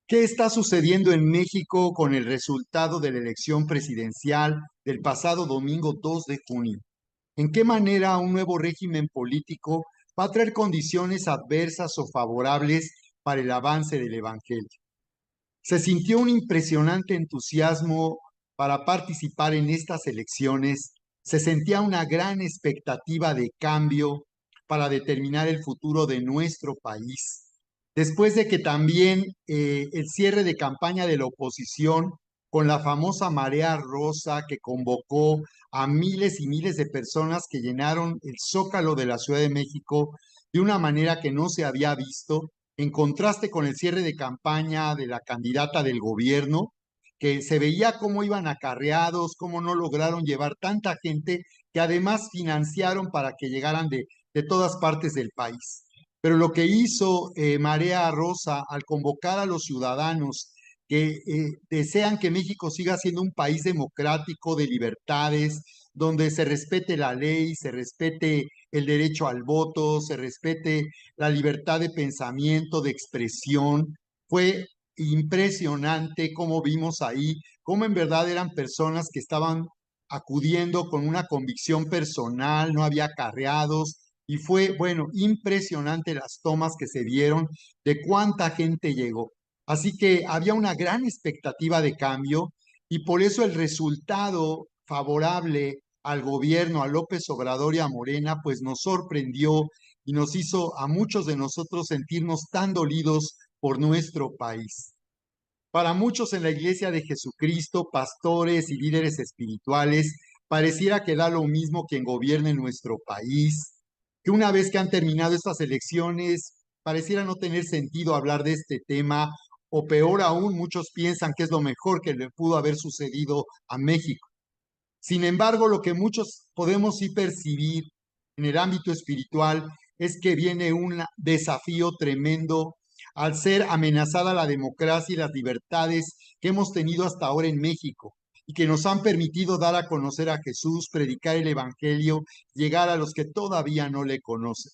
¿Qué está sucediendo en México con el resultado de la elección presidencial del pasado domingo 2 de junio? ¿En qué manera un nuevo régimen político va a traer condiciones adversas o favorables para el avance del Evangelio? Se sintió un impresionante entusiasmo para participar en estas elecciones, se sentía una gran expectativa de cambio para determinar el futuro de nuestro país. Después de que también el cierre de campaña de la oposición con la famosa marea rosa que convocó a miles y miles de personas que llenaron el Zócalo de la Ciudad de México de una manera que no se había visto, en contraste con el cierre de campaña de la candidata del gobierno, que se veía cómo iban acarreados, cómo no lograron llevar tanta gente, que además financiaron para que llegaran de todas partes del país. Pero lo que hizo Marea Rosa al convocar a los ciudadanos que desean que México siga siendo un país democrático, de libertades, donde se respete la ley, se respete el derecho al voto, se respete la libertad de pensamiento, de expresión. Fue impresionante cómo vimos ahí, cómo en verdad eran personas que estaban acudiendo con una convicción personal, no había acarreados, y fue, bueno, impresionante las tomas que se vieron de cuánta gente llegó. Así que había una gran expectativa de cambio y por eso el resultado favorable al gobierno, a López Obrador y a Morena, pues nos sorprendió y nos hizo a muchos de nosotros sentirnos tan dolidos por nuestro país. Para muchos en la Iglesia de Jesucristo, pastores y líderes espirituales, pareciera que da lo mismo quien gobierne nuestro país, que una vez que han terminado estas elecciones, pareciera no tener sentido hablar de este tema, o peor aún, muchos piensan que es lo mejor que le pudo haber sucedido a México. Sin embargo, lo que muchos podemos sí percibir en el ámbito espiritual es que viene un desafío tremendo al ser amenazada la democracia y las libertades que hemos tenido hasta ahora en México y que nos han permitido dar a conocer a Jesús, predicar el Evangelio, llegar a los que todavía no le conocen.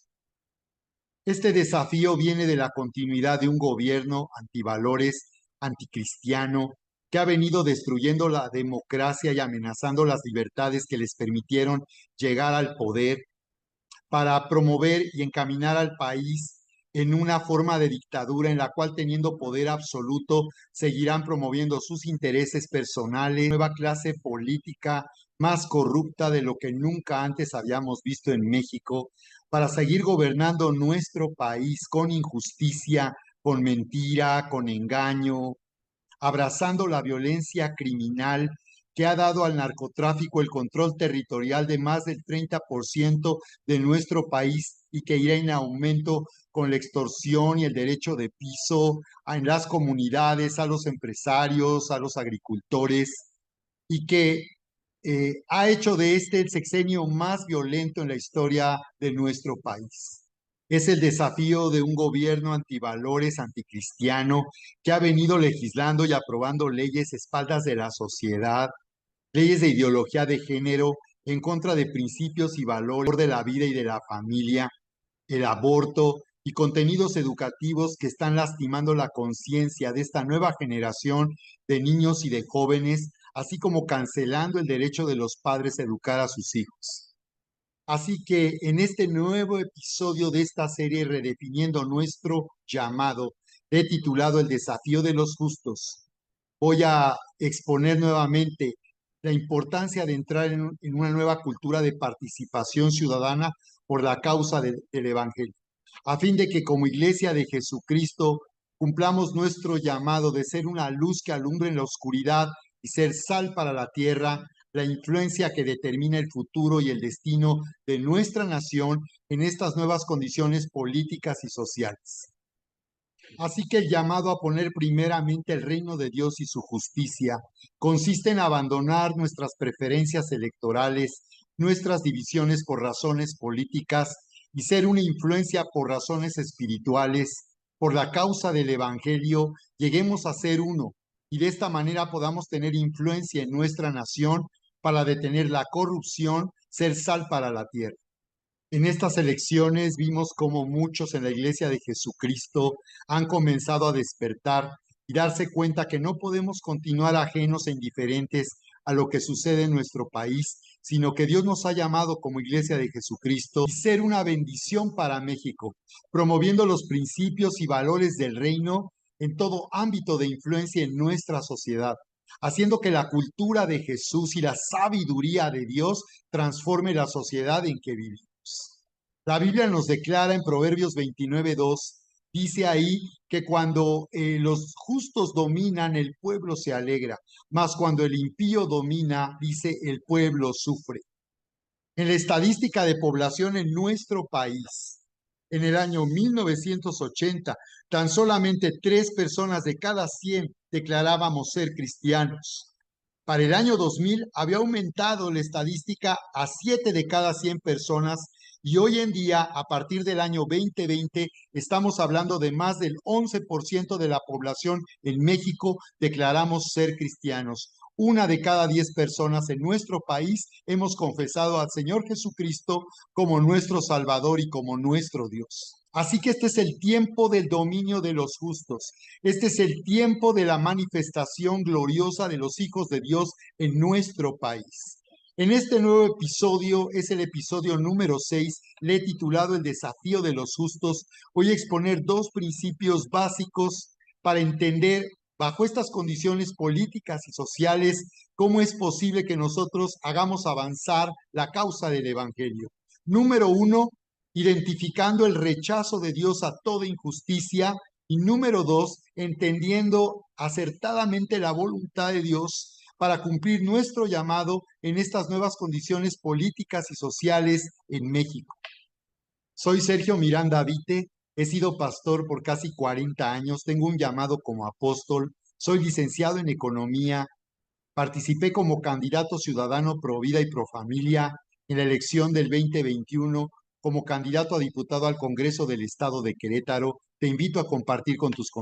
Este desafío viene de la continuidad de un gobierno antivalores, anticristiano, que ha venido destruyendo la democracia y amenazando las libertades que les permitieron llegar al poder para promover y encaminar al país en una forma de dictadura en la cual teniendo poder absoluto seguirán promoviendo sus intereses personales, nueva clase política más corrupta de lo que nunca antes habíamos visto en México, para seguir gobernando nuestro país con injusticia, con mentira, con engaño, abrazando la violencia criminal que ha dado al narcotráfico el control territorial de más del 30% de nuestro país y que irá en aumento con la extorsión y el derecho de piso en las comunidades, a los empresarios, a los agricultores, y que ha hecho de este el sexenio más violento en la historia de nuestro país. Es el desafío de un gobierno antivalores, anticristiano, que ha venido legislando y aprobando leyes a espaldas de la sociedad, leyes de ideología de género en contra de principios y valores de la vida y de la familia, el aborto y contenidos educativos que están lastimando la conciencia de esta nueva generación de niños y de jóvenes, así como cancelando el derecho de los padres a educar a sus hijos. Así que en este nuevo episodio de esta serie Redefiniendo nuestro llamado, he titulado El desafío de los justos. Voy a exponer nuevamente la importancia de entrar en una nueva cultura de participación ciudadana por la causa del Evangelio, a fin de que como Iglesia de Jesucristo cumplamos nuestro llamado de ser una luz que alumbre en la oscuridad y ser sal para la tierra, la influencia que determina el futuro y el destino de nuestra nación en estas nuevas condiciones políticas y sociales. Así que el llamado a poner primeramente el reino de Dios y su justicia consiste en abandonar nuestras preferencias electorales, nuestras divisiones por razones políticas y ser una influencia por razones espirituales. Por la causa del Evangelio, lleguemos a ser uno y de esta manera podamos tener influencia en nuestra nación para detener la corrupción, ser sal para la tierra. En estas elecciones vimos cómo muchos en la Iglesia de Jesucristo han comenzado a despertar y darse cuenta que no podemos continuar ajenos e indiferentes a lo que sucede en nuestro país, sino que Dios nos ha llamado como Iglesia de Jesucristo y ser una bendición para México, promoviendo los principios y valores del reino en todo ámbito de influencia en nuestra sociedad, haciendo que la cultura de Jesús y la sabiduría de Dios transforme la sociedad en que vivimos. La Biblia nos declara en Proverbios 29:2, dice ahí que cuando los justos dominan, el pueblo se alegra, mas cuando el impío domina, dice, el pueblo sufre. En la estadística de población en nuestro país, en el año 1980, tan solamente 3 personas de cada 100 declarábamos ser cristianos. Para el año 2000 había aumentado la estadística a 7 de cada 100 personas y hoy en día, a partir del año 2020, estamos hablando de más del 11% de la población en México declaramos ser cristianos. 1 de cada 10 personas en nuestro país hemos confesado al Señor Jesucristo como nuestro Salvador y como nuestro Dios. Así que este es el tiempo del dominio de los justos. Este es el tiempo de la manifestación gloriosa de los hijos de Dios en nuestro país. En este nuevo episodio, es el episodio número 6, le he titulado El desafío de los justos. Voy a exponer 2 principios básicos para entender, bajo estas condiciones políticas y sociales, cómo es posible que nosotros hagamos avanzar la causa del Evangelio. Número 1, identificando el rechazo de Dios a toda injusticia. Y número 2, entendiendo acertadamente la voluntad de Dios para cumplir nuestro llamado en estas nuevas condiciones políticas y sociales en México. Soy Sergio Miranda Vite, he sido pastor por casi 40 años, tengo un llamado como apóstol, soy licenciado en economía, participé como candidato ciudadano pro vida y pro familia en la elección del 2021 como candidato a diputado al Congreso del Estado de Querétaro. Te invito a compartir con tus